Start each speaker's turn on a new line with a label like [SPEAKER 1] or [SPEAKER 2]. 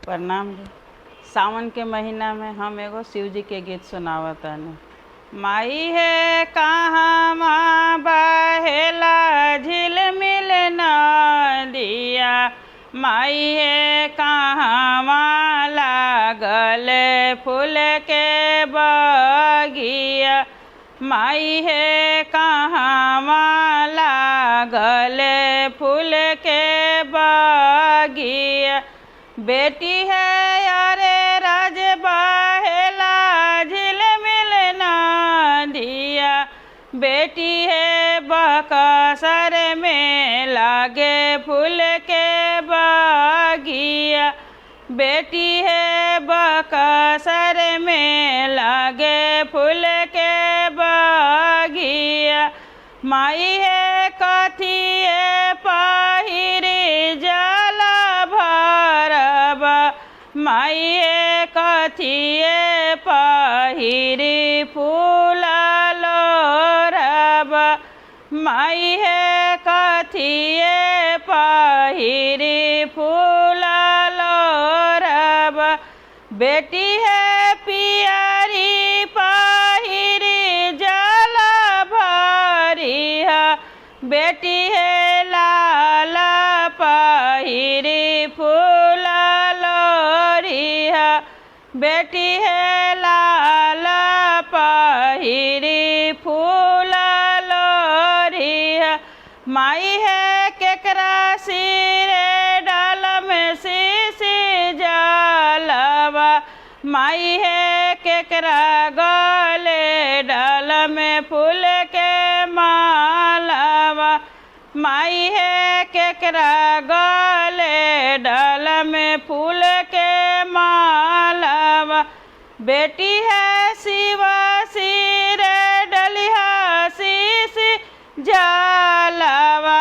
[SPEAKER 1] प्रणाम जी। सावन के महीना में हम एगो शिव जी के गीत सुनावतानी। माई है कहाँ माँ बहेला झिलमिल नदिया, माई है कहाँ माँ लागल फूल के बगिया, माई है कहाँ माँ लागल फूल के बगिया। बेटी है अरे राज बहेला झिलमिल नदिया, बेटी है बकसर में लागे फूल के बगिया, बेटी है बकसर में लागे फूल के बगिया। माई है कथिए पहिरी जल भरबा, माई है कथिए पहिरी फूल लोरबा, माई है कथिए पहिरी फूल लोरबा। बेटी है पियरी पहिरी जल भरिहा, बेटी है लाल पहिरी फूल लोरिहा, बेटी है लाल पहिरी फूल लोरिहा। माई है केकरा सिरे डाल में शीशी जलवा, माई है केकरा गले डाल में फूल के मालावा, माई है केकरा गले डाल में फूल के मालावा। बेटी है शिव सिर डलिहा शीशी जलवा,